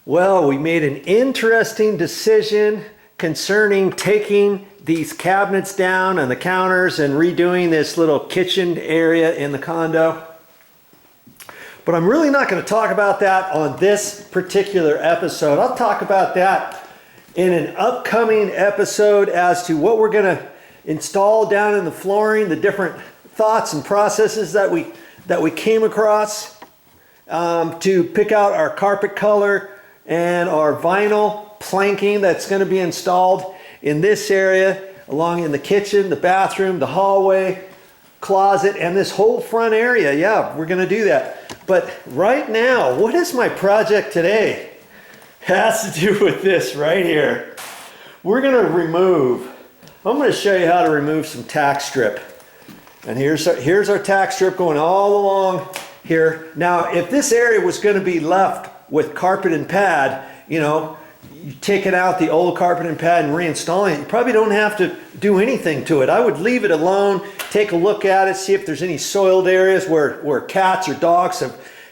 Well, we made an interesting decision concerning taking these cabinets down and the counters and redoing this little kitchen area in the condo. But I'm really not going to talk about that on this particular episode. I'll talk about that in an upcoming episode as to what we're going to install down in the flooring, the different thoughts and processes that we came across to pick out our carpet color and our vinyl planking that's going to be installed in this area, along in the kitchen, the bathroom, the hallway, closet, and this whole front area. Yeah, we're going to do that. But right now, what is my project today? It has to do with this right here. We're going to I'm going to show you how to remove some tack strip. And here's our tack strip going all along here. Now, if this area was going to be left with carpet and pad, you know, you taking out the old carpet and pad and reinstalling it, you probably don't have to do anything to it. I would leave it alone, take a look at it, see if there's any soiled areas where cats or dogs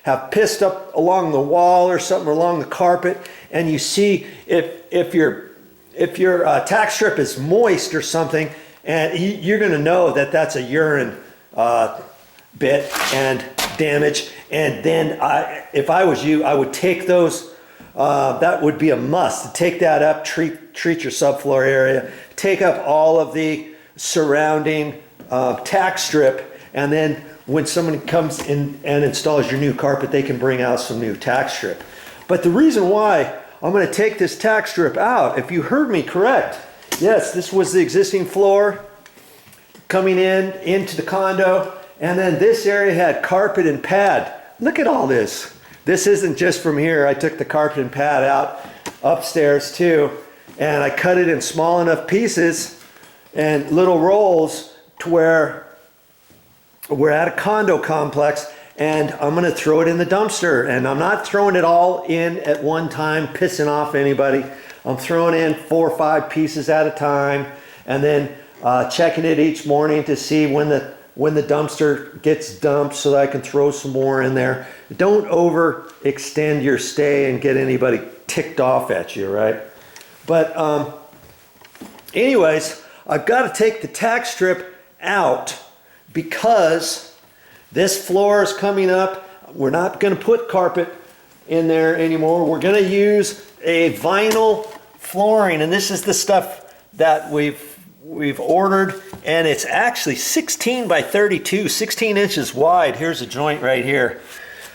have pissed up along the wall or something, or along the carpet, and you see if your tack strip is moist or something, and you're going to know that that's a urine bit and damage. And then if I was you, I would take those. That would be a must to take that up, treat your subfloor area, take up all of the surrounding tack strip, and then when someone comes in and installs your new carpet, they can bring out some new tack strip. But the reason why I'm going to take this tack strip out, if you heard me correct, yes, this was the existing floor coming into the condo, and then this area had carpet and pad. Look at all this. This isn't just from here. I took the carpet and pad out upstairs too, and I cut it in small enough pieces and little rolls to where we're at a condo complex, and I'm going to throw it in the dumpster. And I'm not throwing it all in at one time, pissing off anybody. I'm throwing in 4 or 5 pieces at a time, and then checking it each morning to see when the dumpster gets dumped so that I can throw some more in there. Don't overextend your stay and get anybody ticked off at you, right? But anyways, I've got to take the tack strip out because this floor is coming up. We're not going to put carpet in there anymore. We're going to use a vinyl flooring, and this is the stuff that we've ordered, and it's actually 16 by 32, 16 inches wide. Here's a joint right here,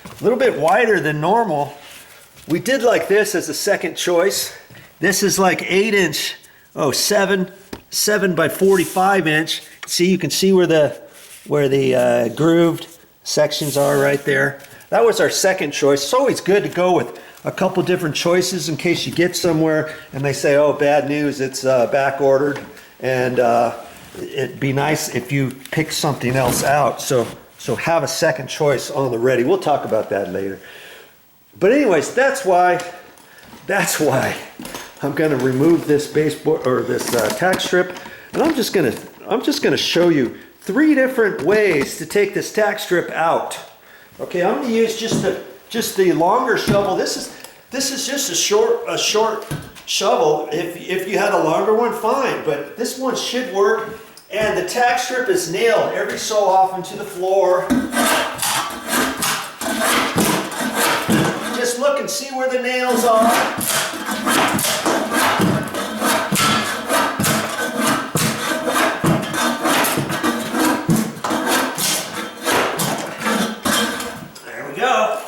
a little bit wider than normal. We did like this as a second choice. This is like 8-inch, 7 by 45 inch. See, you can see where the grooved sections are right there. That was our second choice. It's always good to go with a couple different choices in case you get somewhere and they say, oh, bad news, it's back ordered. And it'd be nice if you pick something else out. So have a second choice on the ready. We'll talk about that later. But anyways, that's why I'm going to remove this baseboard or this tack strip, and I'm just going to show you 3 different ways to take this tack strip out. Okay, I'm going to use just the longer shovel. This is just a short shovel. If you had a longer one, fine, but this one should work. And the tack strip is nailed every so often to the floor. Just look and see where the nails are. There we go.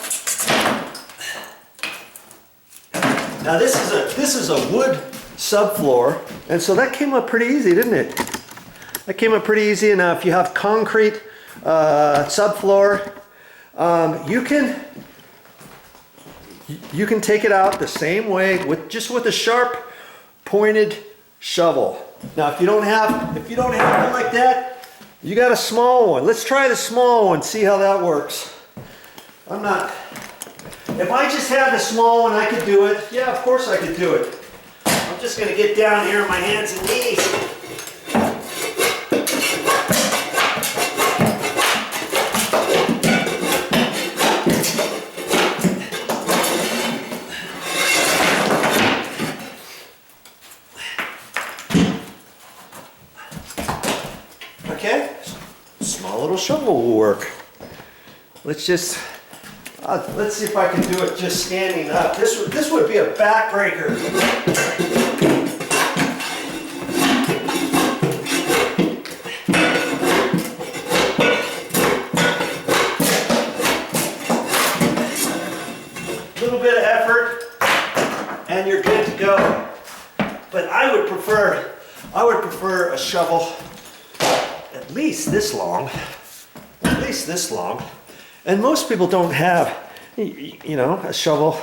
Now this is a wood subfloor, and so that came up pretty easy, didn't it? That came up pretty easy. And if you have concrete subfloor, you can take it out the same way with a sharp pointed shovel. Now, if you don't have one like that, you got a small one. Let's try the small one, see how that works. If I just had the small one, I could do it. Yeah, of course I could do it. I'm just going to get down here on my hands and knees. little shovel will work. Let's see if I can do it just standing up. This would be a backbreaker. A little bit of effort, and you're good to go. But I would prefer a shovel at least this long. At least this long. And most people don't have, you know, a shovel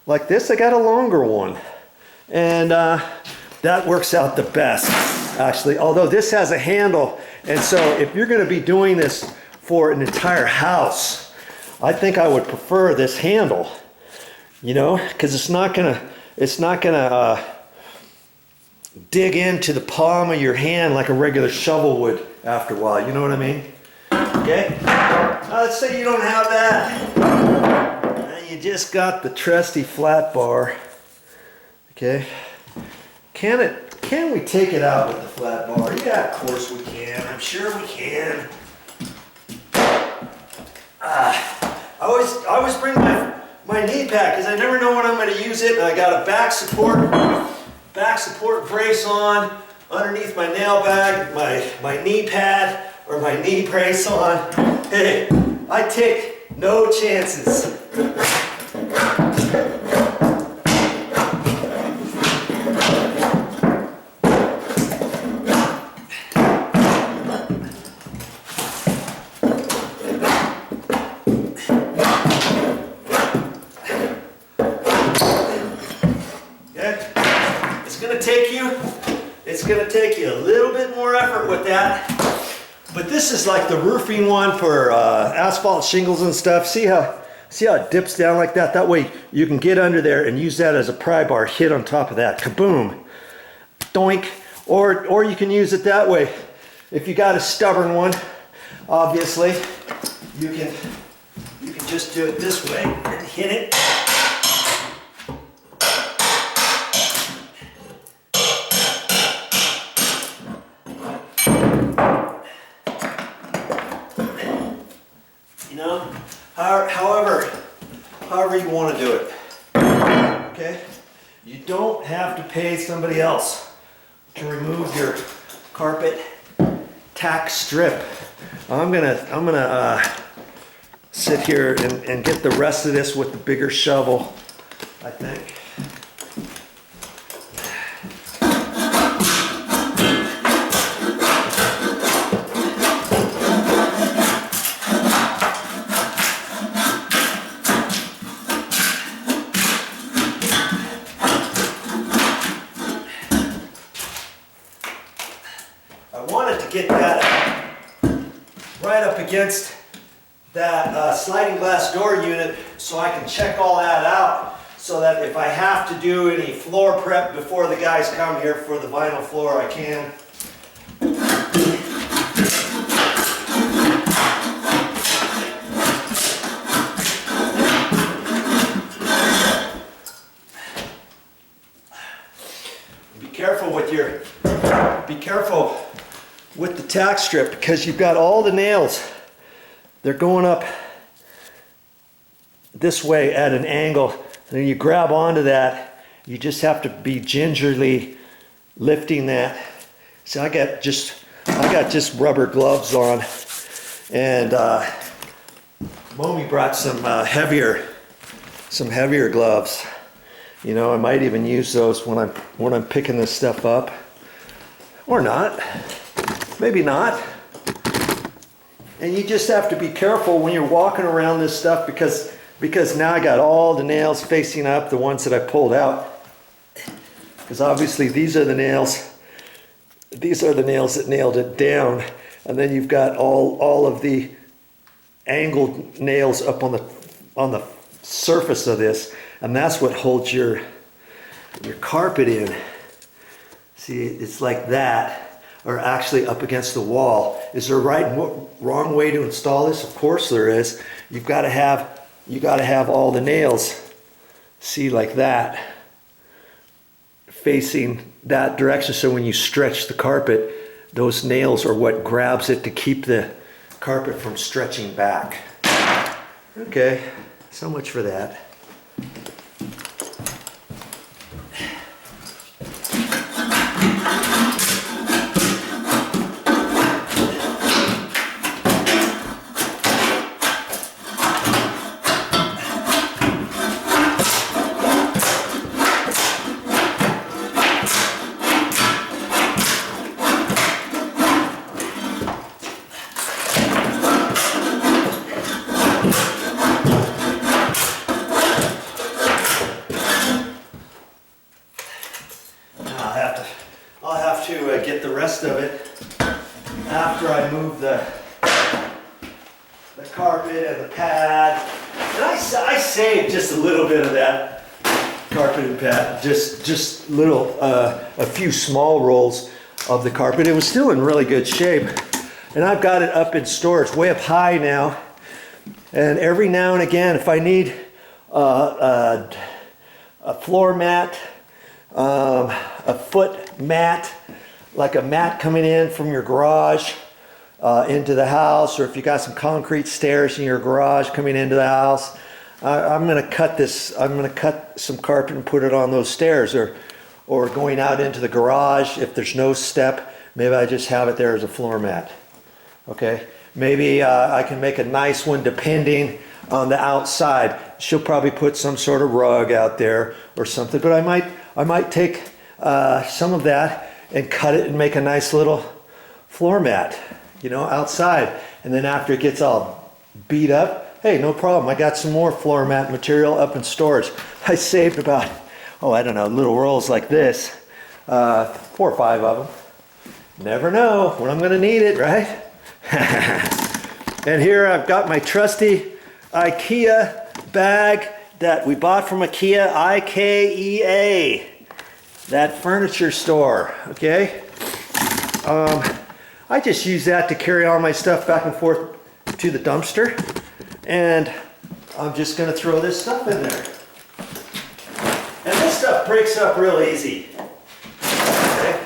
like this. I got a longer one. And that works out the best, actually. Although this has a handle. And so if you're going to be doing this for an entire house, I think I would prefer this handle. You know, because it's not gonna dig into the palm of your hand like a regular shovel would after a while. You know what I mean? Okay. Let's say you don't have that. You just got the trusty flat bar. Okay. Can we take it out with the flat bar? Yeah, of course we can. I'm sure we can. I always bring my knee pad because I never know when I'm going to use it. And I got a back support brace on underneath my nail bag, my knee pad or my knee brace on. Hey, I take no chances. It's going to take you a little bit more effort with that, but this is like the roofing one for asphalt shingles and stuff. See how it dips down like that? That way you can get under there and use that as a pry bar, hit on top of that, kaboom, doink. Or you can use it that way. If you got a stubborn one, obviously, you can just do it this way and hit it. However you want to do it. Okay? You don't have to pay somebody else to remove your carpet tack strip. I'm gonna sit here and get the rest of this with the bigger shovel, I think. Get that right up against that sliding glass door unit so I can check all that out, so that if I have to do any floor prep before the guys come here for the vinyl floor, I can. Be careful with the tack strip, because you've got all the nails. They're going up this way at an angle, and then you grab onto that. You just have to be gingerly lifting that. See, I got just rubber gloves on, and Mommy brought some heavier gloves. You know, I might even use those when I'm picking this stuff up, or not. Maybe not. And you just have to be careful when you're walking around this stuff, because now I got all the nails facing up, the ones that I pulled out. Because obviously these are the nails that nailed it down. And then you've got all of the angled nails up on the surface of this, and that's what holds your carpet in. See, it's like that. Or actually up against the wall. Is there a right and wrong way to install this? Of course there is. You got to have all the nails, see, like that, facing that direction. So when you stretch the carpet, those nails are what grabs it to keep the carpet from stretching back. Okay, so much for that. Get the rest of it after I move the carpet and the pad. And I saved just a little bit of that carpet and pad, just little, a few small rolls of the carpet. It was still in really good shape. And I've got it up in storage, way up high now. And every now and again, if I need a floor mat, a foot mat, like a mat coming in from your garage into the house, or if you got some concrete stairs in your garage coming into the house, I'm going to cut some carpet and put it on those stairs, or going out into the garage. If there's no step, maybe I just have it there as a floor mat. Okay, maybe I can make a nice one depending on the outside. She'll probably put some sort of rug out there or something, but I might take some of that and cut it and make a nice little floor mat, you know, outside. And then after it gets all beat up, hey, no problem. I got some more floor mat material up in storage. I saved about, I don't know, little rolls like this, 4 or 5 of them. Never know when I'm gonna need it, right? And here I've got my trusty IKEA bag that we bought from IKEA, IKEA. That furniture store, okay? I just use that to carry all my stuff back and forth to the dumpster. And I'm just gonna throw this stuff in there. And this stuff breaks up real easy, okay?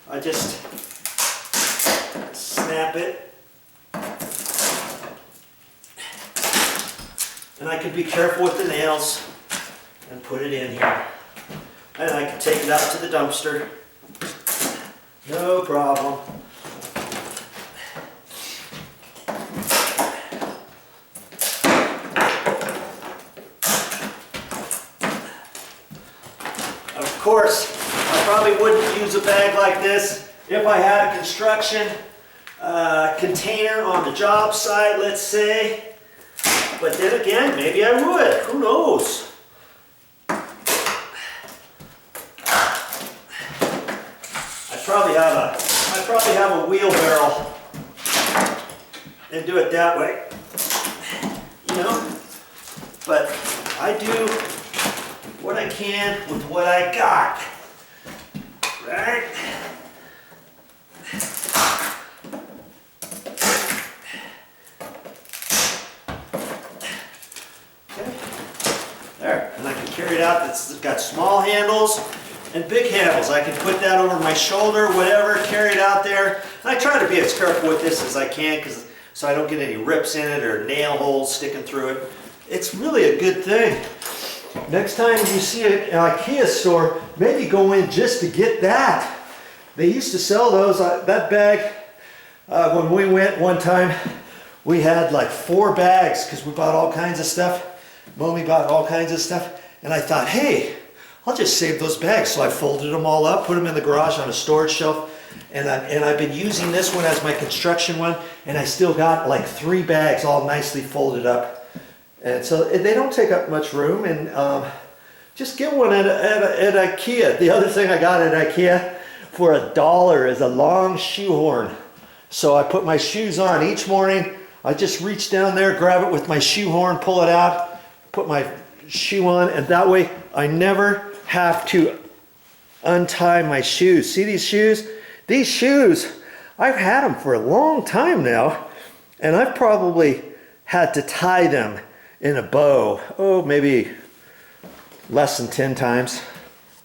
I just snap it. And I can be careful with the nails and put it in here. And I can take it out to the dumpster. No problem. Of course, I probably wouldn't use a bag like this if I had a construction container on the job site, let's say. But then again, maybe I would. Who knows? I probably have a wheelbarrow and do it that way, you know, but I do what I can with what I got, right? Okay, there, and I can carry it out. It's got small handles and big handles. I can put that over my shoulder, whatever, carry it out there. And I try to be as careful with this as I can, so I don't get any rips in it or nail holes sticking through it. It's really a good thing. Next time you see an IKEA store, maybe go in just to get that. They used to sell those, that bag, when we went one time, we had like 4 bags because we bought all kinds of stuff. Mommy bought all kinds of stuff. And I thought, hey, I'll just save those bags. So I folded them all up, put them in the garage on a storage shelf, and I've been using this one as my construction one, and I still got like 3 bags all nicely folded up. And so they don't take up much room, and just get one at IKEA. The other thing I got at IKEA for $1 is a long shoehorn. So I put my shoes on each morning. I just reach down there, grab it with my shoehorn, pull it out, put my shoe on, and that way I never have to untie my shoes. See these shoes? These shoes, I've had them for a long time now, and I've probably had to tie them in a bow, maybe less than 10 times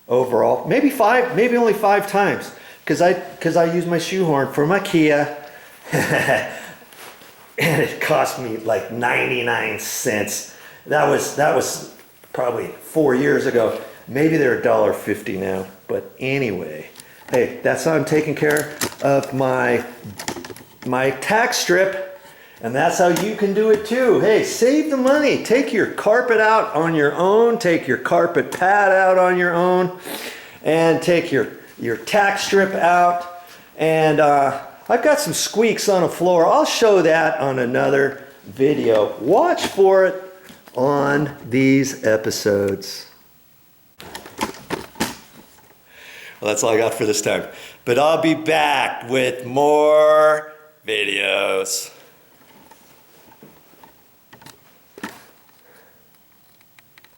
overall. Maybe 5, maybe only 5 times, because I use my shoehorn from IKEA. and it cost me like 99 cents. That was probably 4 years ago. Maybe they're $1.50 now, but anyway, hey, that's how I'm taking care of my tack strip, and that's how you can do it too. Hey, save the money. Take your carpet out on your own, take your carpet pad out on your own, and take your tack strip out. And I've got some squeaks on the floor. I'll show that on another video. Watch for it on these episodes. Well, that's all I got for this time. But I'll be back with more videos.